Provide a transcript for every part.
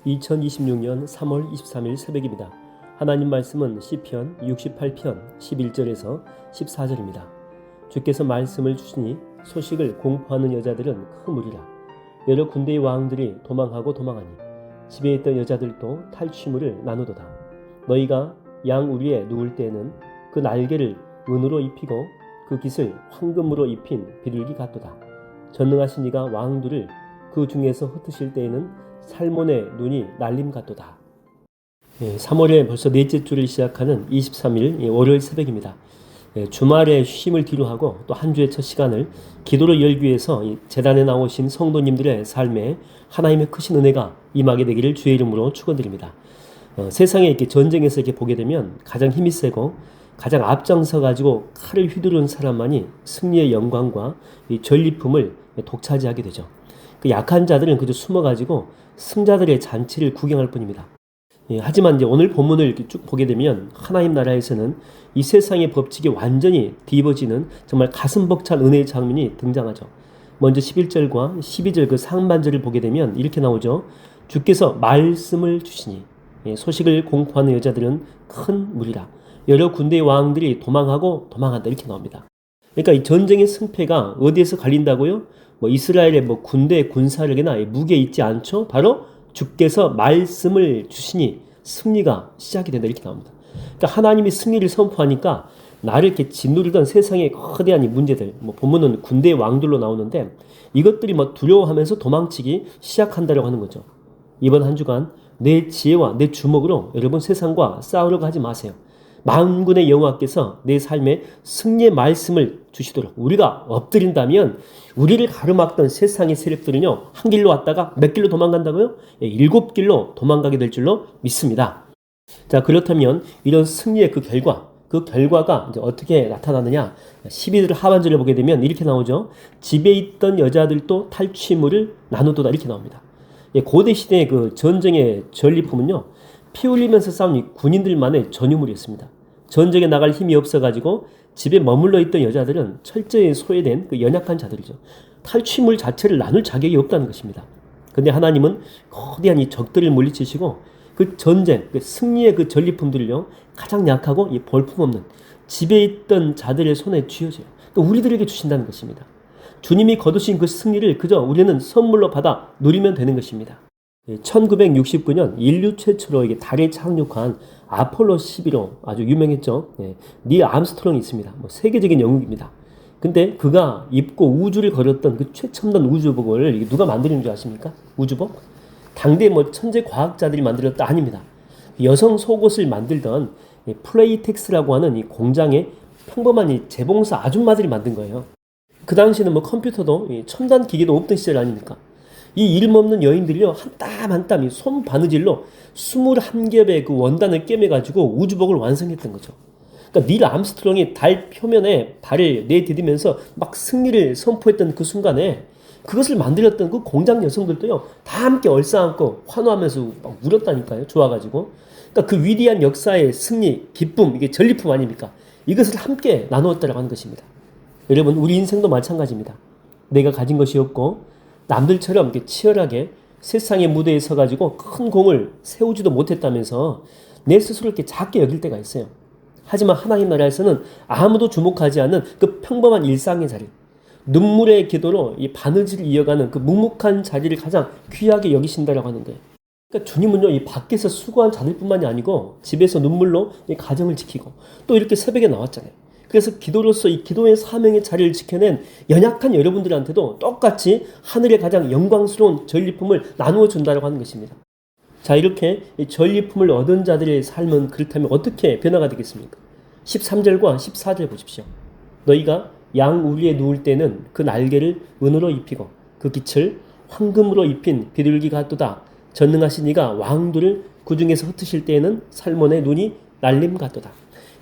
2026년 3월 23일 새벽입니다. 하나님 말씀은 시편 68편 11절에서 14절입니다. 주께서 말씀을 주시니 소식을 공포하는 여자들은 큰 무리라. 여러 군대의 왕들이 도망하고 도망하니 집에 있던 여자들도 탈취물을 나누도다. 너희가 양 우리에 누울 때에는 그 날개를 은으로 입히고 그 깃을 황금으로 입힌 비둘기 같도다. 전능하신 이가 왕들을 그 중에서 흩으실 때에는 살몬의 눈이 날림 같도다. 3월에 벌써 넷째 주를 시작하는 23일 월요일 새벽입니다. 주말에 쉼을 뒤로하고 또 한 주의 첫 시간을 기도로 열기 위해서 제단에 나오신 성도님들의 삶에 하나님의 크신 은혜가 임하게 되기를 주의 이름으로 축원드립니다. 세상에 이렇게 전쟁에서 이렇게 보게 되면 가장 힘이 세고 가장 앞장서 가지고 칼을 휘두르는 사람만이 승리의 영광과 이 전리품을 독차지하게 되죠. 그 약한 자들은 그저 숨어가지고 승자들의 잔치를 구경할 뿐입니다. 하지만 이제 오늘 본문을 이렇게 쭉 보게 되면 하나님 나라에서는 이 세상의 법칙이 완전히 뒤집어지는 정말 가슴 벅찬 은혜의 장면이 등장하죠. 먼저 11절과 12절 그 상반절을 보게 되면 이렇게 나오죠. 주께서 말씀을 주시니 소식을 공포하는 여자들은 큰 무리라. 여러 군대의 왕들이 도망하고 도망한다 이렇게 나옵니다. 그러니까 이 전쟁의 승패가 어디에서 갈린다고요? 이스라엘의 군대 군사력이나 무게에 있지 않죠. 바로 주께서 말씀을 주시니 승리가 시작이 된다 이렇게 나옵니다. 그러니까 하나님이 승리를 선포하니까 나를 이렇게 짓누르던 세상의 거대한 문제들, 본문은 군대의 왕들로 나오는데 이것들이 두려워하면서 도망치기 시작한다라고 하는 거죠. 이번 한 주간 내 지혜와 내 주먹으로 여러분 세상과 싸우려고 하지 마세요. 만군의 여호와께서 내 삶에 승리의 말씀을 주시도록 우리가 엎드린다면 우리를 가로막던 세상의 세력들은요 한 길로 왔다가 몇 길로 도망간다고요? 7길로 도망가게 될 줄로 믿습니다. 자, 그렇다면 이런 승리의 그 결과가 이제 어떻게 나타나느냐? 12절 하반절을 보게 되면 이렇게 나오죠. 집에 있던 여자들도 탈취물을 나누도다 이렇게 나옵니다. 고대 시대의 그 전쟁의 전리품은요 피 흘리면서 싸운 군인들만의 전유물이었습니다. 전쟁에 나갈 힘이 없어가지고 집에 머물러 있던 여자들은 철저히 소외된 그 연약한 자들이죠. 탈취물 자체를 나눌 자격이 없다는 것입니다. 그런데 하나님은 거대한 이 적들을 물리치시고 그 전쟁, 그 승리의 그 전리품들을요 가장 약하고 이 볼품없는 집에 있던 자들의 손에 쥐어져요. 그러니까 우리들에게 주신다는 것입니다. 주님이 거두신 그 승리를 그저 우리는 선물로 받아 누리면 되는 것입니다. 1969년 인류 최초로 이게 달에 착륙한 아폴로 11호 아주 유명했죠. 닐 암스트롱이 있습니다. 세계적인 영웅입니다. 근데 그가 입고 우주를 걸었던 그 최첨단 우주복을 누가 만드는 줄 아십니까? 우주복? 당대 천재 과학자들이 만들었다 아닙니다. 여성 속옷을 만들던 플레이텍스라고 하는 이 공장의 평범한 이 재봉사 아줌마들이 만든 거예요. 그 당시에는 컴퓨터도 첨단 기계도 없던 시절 아닙니까? 이 이름 없는 여인들이요 한 땀 한 땀 손 바느질로 21겹의 그 원단을 꿰매가지고 우주복을 완성했던 거죠. 그러니까 닐 암스트롱이 달 표면에 발을 내디디면서 막 승리를 선포했던 그 순간에 그것을 만들었던 그 공장 여성들도요 다 함께 얼싸안고 환호하면서 막 울었다니까요. 좋아가지고. 그러니까 그 위대한 역사의 승리, 기쁨, 이게 전리품 아닙니까? 이것을 함께 나누었다라고 하는 것입니다. 여러분 우리 인생도 마찬가지입니다. 내가 가진 것이 없고 남들처럼 이렇게 치열하게 세상의 무대에 서가지고 큰 공을 세우지도 못했다면서 내 스스로 이렇게 작게 여길 때가 있어요. 하지만 하나님 나라에서는 아무도 주목하지 않는 그 평범한 일상의 자리, 눈물의 기도로 이 바느질을 이어가는 그 묵묵한 자리를 가장 귀하게 여기신다라고 하는 거예요. 그러니까 주님은요, 이 밖에서 수고한 자들뿐만이 아니고 집에서 눈물로 이 가정을 지키고 또 이렇게 새벽에 나왔잖아요. 그래서 기도로서 이 기도의 사명의 자리를 지켜낸 연약한 여러분들한테도 똑같이 하늘의 가장 영광스러운 전리품을 나누어 준다고 하는 것입니다. 자, 이렇게 이 전리품을 얻은 자들의 삶은 그렇다면 어떻게 변화가 되겠습니까? 13절과 14절 보십시오. 너희가 양 우리에 누울 때는 그 날개를 은으로 입히고 그 깃을 황금으로 입힌 비둘기 같도다. 전능하신 이가 왕들을 그 중에서 흩으실 때에는 살몬의 눈이 날림 같도다.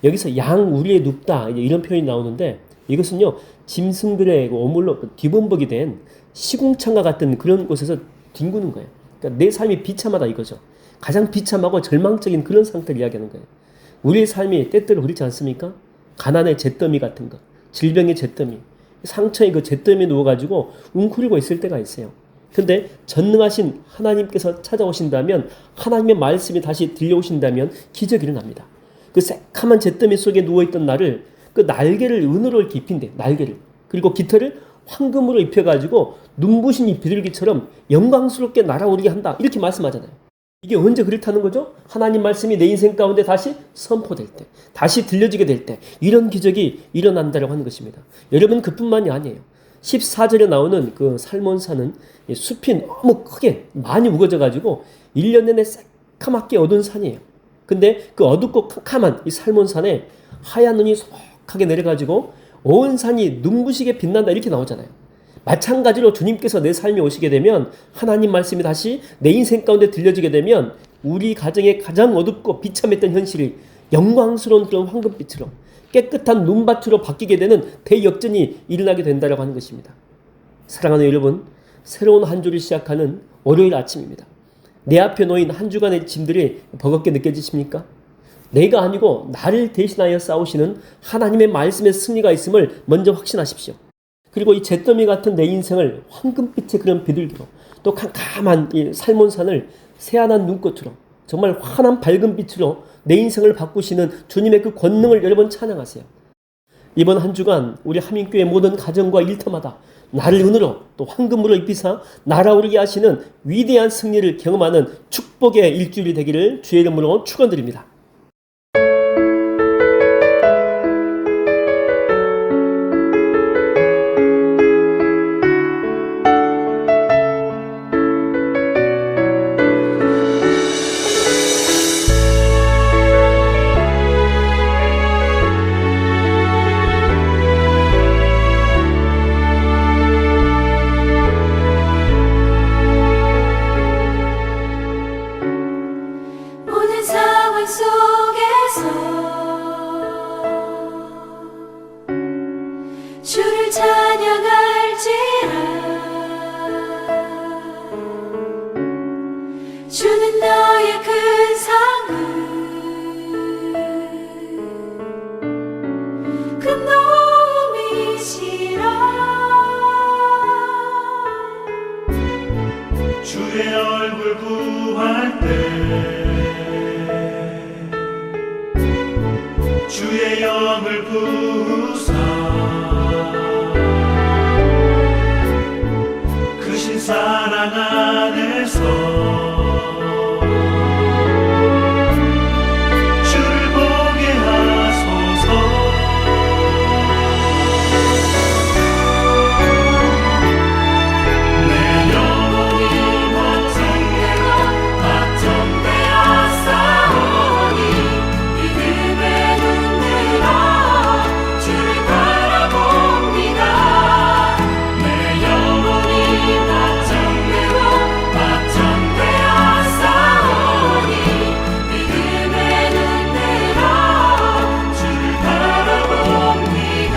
여기서 양 우리에 눕다 이런 표현이 나오는데 이것은요 짐승들의 오물로 뒤범벅이 된 시궁창과 같은 그런 곳에서 뒹구는 거예요. 그러니까 내 삶이 비참하다 이거죠. 가장 비참하고 절망적인 그런 상태를 이야기하는 거예요. 우리의 삶이 때때로 그렇지 않습니까? 가난의 잿더미 같은 거, 질병의 잿더미, 상처의 그 잿더미에 누워가지고 웅크리고 있을 때가 있어요. 근데 전능하신 하나님께서 찾아오신다면, 하나님의 말씀이 다시 들려오신다면 기적이 일어납니다. 그 새카만 잿더미 속에 누워있던 나를, 그 날개를 은으로 이렇게 입힌대, 날개를. 그리고 깃털을 황금으로 입혀가지고 눈부신 이 비둘기처럼 영광스럽게 날아오르게 한다, 이렇게 말씀하잖아요. 이게 언제 그렇다는 거죠? 하나님 말씀이 내 인생 가운데 다시 선포될 때, 다시 들려지게 될 때, 이런 기적이 일어난다고 하는 것입니다. 여러분, 그뿐만이 아니에요. 14절에 나오는 그 살몬산은 숲이 너무 크게 많이 우거져가지고 1년 내내 새카맣게 어두운 산이에요. 근데 그 어둡고 캄캄한 이 살몬산에 하얀 눈이 소복하게 내려가지고 온 산이 눈부시게 빛난다, 이렇게 나오잖아요. 마찬가지로 주님께서 내 삶에 오시게 되면, 하나님 말씀이 다시 내 인생 가운데 들려지게 되면, 우리 가정의 가장 어둡고 비참했던 현실이 영광스러운 그런 황금빛으로, 깨끗한 눈밭으로 바뀌게 되는 대역전이 일어나게 된다고 하는 것입니다. 사랑하는 여러분, 새로운 한 주를 시작하는 월요일 아침입니다. 내 앞에 놓인 한 주간의 짐들이 버겁게 느껴지십니까? 내가 아니고 나를 대신하여 싸우시는 하나님의 말씀의 승리가 있음을 먼저 확신하십시오. 그리고 이 잿더미 같은 내 인생을 황금빛의 그런 비둘기로, 또 캄캄한 이 살몬산을 새하얀 눈꽃으로, 정말 환한 밝은 빛으로 내 인생을 바꾸시는 주님의 그 권능을 여러분 찬양하세요. 이번 한 주간 우리 하민교회 모든 가정과 일터마다 나를 은으로 또 황금으로 입히사 날아오르게 하시는 위대한 승리를 경험하는 축복의 일주일이 되기를 주의 이름으로 축원드립니다. 주를 찬양할지라. 주는 너의 큰 상을, 큰 도움이시라. 주의 얼굴 구할 때 주의 영을 부으사 크신 사랑 안에서 주를 보게 하소서. 내 영혼이 걱정되고 걱정되어 싸우니 믿음의 눈 들어 주를 바라봅니다. 내 영혼이 걱정되고 걱정되어 싸우니 믿음의 눈 들어 주를 바라봅니다.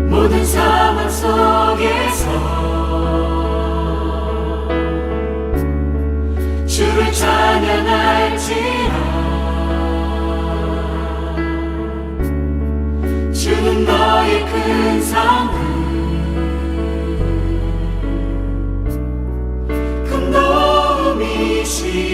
모든 상황 속에서 주를 찬양할지라. 주는 너의 큰 상을, 큰 도움이시라.